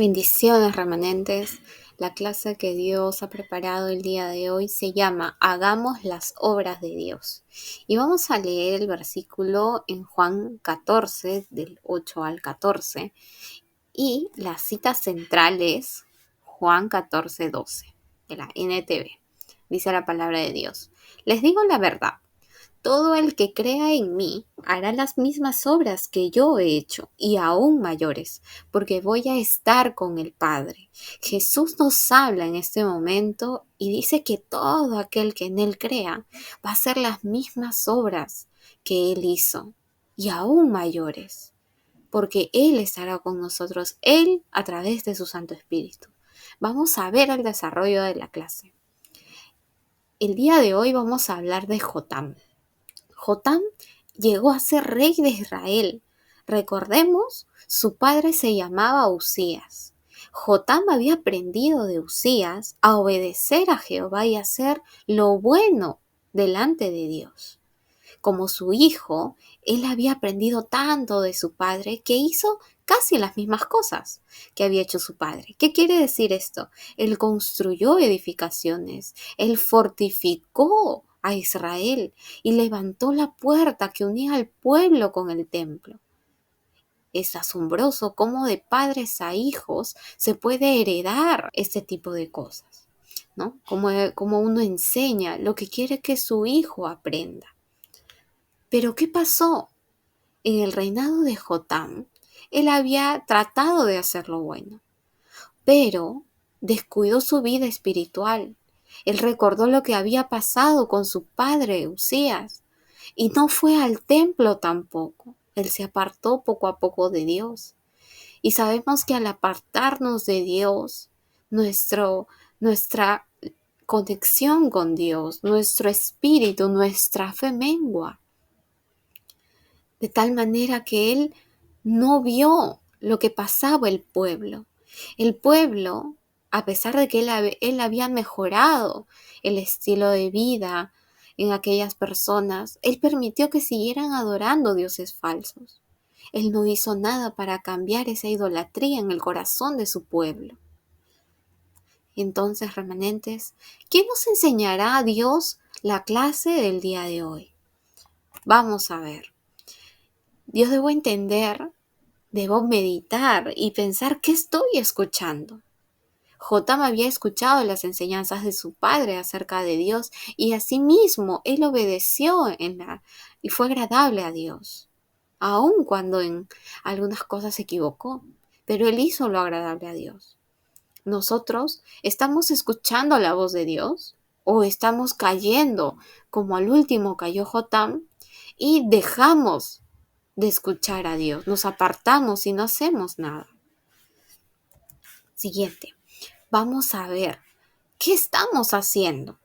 Bendiciones remanentes. La clase que Dios ha preparado el día de hoy se llama Hagamos las obras de Dios. Y vamos a leer el versículo en Juan 14, del 8 al 14. Y la cita central es Juan 14, 12, de la NTV. Dice la palabra de Dios: Les digo la verdad. Todo el que crea en mí hará las mismas obras que yo he hecho y aún mayores, porque voy a estar con el Padre. Jesús nos habla en este momento y dice que todo aquel que en Él crea va a hacer las mismas obras que Él hizo y aún mayores, porque Él estará con nosotros, Él a través de su Santo Espíritu. Vamos a ver el desarrollo de la clase. El día de hoy vamos a hablar de Jotam. Jotam llegó a ser rey de Israel. Recordemos, su padre se llamaba Uzías. Jotam había aprendido de Uzías a obedecer a Jehová y a hacer lo bueno delante de Dios. Como su hijo, él había aprendido tanto de su padre que hizo casi las mismas cosas que había hecho su padre. ¿Qué quiere decir esto? Él construyó edificaciones, él fortificó a Israel y levantó la puerta que unía al pueblo con el templo. Es asombroso cómo de padres a hijos se puede heredar este tipo de cosas, ¿no? Como uno enseña lo que quiere que su hijo aprenda. Pero ¿qué pasó? En el reinado de Jotam, él había tratado de hacer lo bueno, pero descuidó su vida espiritual. Él recordó lo que había pasado con su padre Uzías y no fue al templo tampoco. Él se apartó poco a poco de Dios. Y sabemos que al apartarnos de Dios, nuestra conexión con Dios, nuestro espíritu, nuestra fe mengua. De tal manera que él no vio lo que pasaba el pueblo. El pueblo, a pesar de que él había mejorado el estilo de vida en aquellas personas, él permitió que siguieran adorando dioses falsos. Él no hizo nada para cambiar esa idolatría en el corazón de su pueblo. Entonces, remanentes, ¿quién nos enseñará a Dios la clase del día de hoy? Vamos a ver. Dios debo entender, debo meditar y pensar qué estoy escuchando. Jotam había escuchado las enseñanzas de su padre acerca de Dios y asimismo él obedeció y fue agradable a Dios, aun cuando en algunas cosas se equivocó, pero él hizo lo agradable a Dios. ¿Nosotros estamos escuchando la voz de Dios o estamos cayendo como al último cayó Jotam y dejamos de escuchar a Dios, nos apartamos y no hacemos nada? Siguiente, vamos a ver qué estamos haciendo.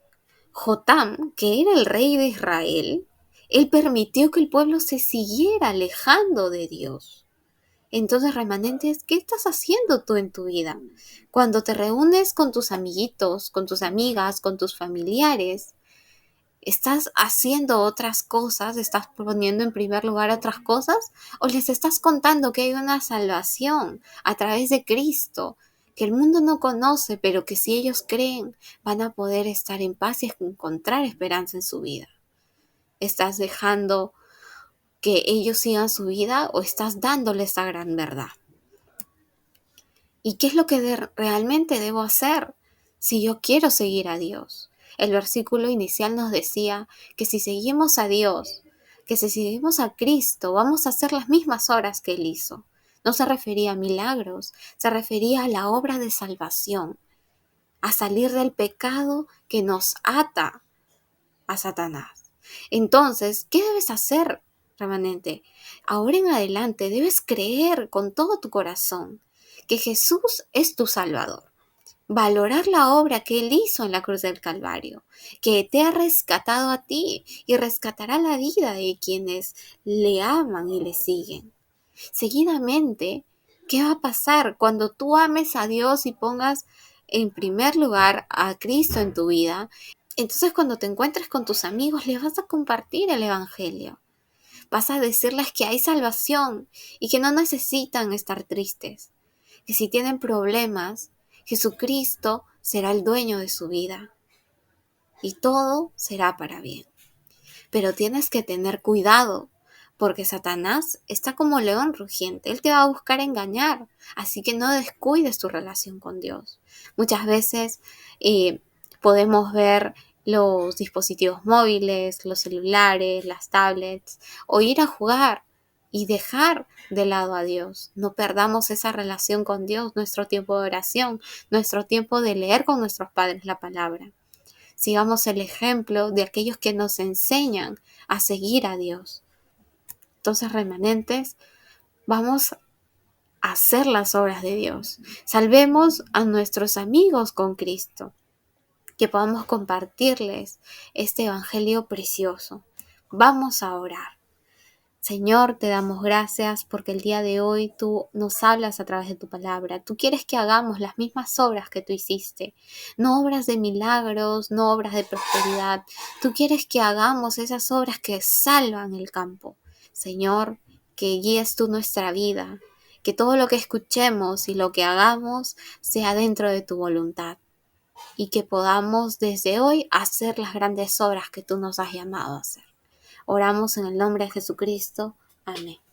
Jotam, que era el rey de Israel, él permitió que el pueblo se siguiera alejando de Dios. Entonces, remanentes, ¿qué estás haciendo tú en tu vida? Cuando te reúnes con tus amiguitos, con tus amigas, con tus familiares, ¿estás haciendo otras cosas? ¿Estás poniendo en primer lugar otras cosas? ¿O les estás contando que hay una salvación a través de Cristo, que el mundo no conoce, pero que si ellos creen van a poder estar en paz y encontrar esperanza en su vida? ¿Estás dejando que ellos sigan su vida o estás dándoles esta gran verdad? ¿Y qué es lo que realmente debo hacer si yo quiero seguir a Dios? El versículo inicial nos decía que si seguimos a Dios, que si seguimos a Cristo, vamos a hacer las mismas obras que Él hizo. No se refería a milagros, se refería a la obra de salvación, a salir del pecado que nos ata a Satanás. Entonces, ¿qué debes hacer, remanente? Ahora en adelante debes creer con todo tu corazón que Jesús es tu Salvador. Valorar la obra que Él hizo en la cruz del Calvario, que te ha rescatado a ti y rescatará la vida de quienes le aman y le siguen. Seguidamente, ¿qué va a pasar cuando tú ames a Dios y pongas en primer lugar a Cristo en tu vida? Entonces, cuando te encuentres con tus amigos, les vas a compartir el Evangelio. Vas a decirles que hay salvación y que no necesitan estar tristes, que si tienen problemas, Jesucristo será el dueño de su vida y todo será para bien. Pero tienes que tener cuidado, porque Satanás está como león rugiente. Él te va a buscar engañar, así que no descuides tu relación con Dios. Muchas veces podemos ver los dispositivos móviles, los celulares, las tablets, o ir a jugar y dejar de lado a Dios. No perdamos esa relación con Dios, nuestro tiempo de oración, nuestro tiempo de leer con nuestros padres la palabra. Sigamos el ejemplo de aquellos que nos enseñan a seguir a Dios. Entonces, remanentes, vamos a hacer las obras de Dios. Salvemos a nuestros amigos con Cristo, que podamos compartirles este evangelio precioso. Vamos a orar. Señor, te damos gracias porque el día de hoy tú nos hablas a través de tu palabra. Tú quieres que hagamos las mismas obras que tú hiciste. No obras de milagros, no obras de prosperidad. Tú quieres que hagamos esas obras que salvan el campo. Señor, que guíes tú nuestra vida. Que todo lo que escuchemos y lo que hagamos sea dentro de tu voluntad. Y que podamos desde hoy hacer las grandes obras que tú nos has llamado a hacer. Oramos en el nombre de Jesucristo. Amén.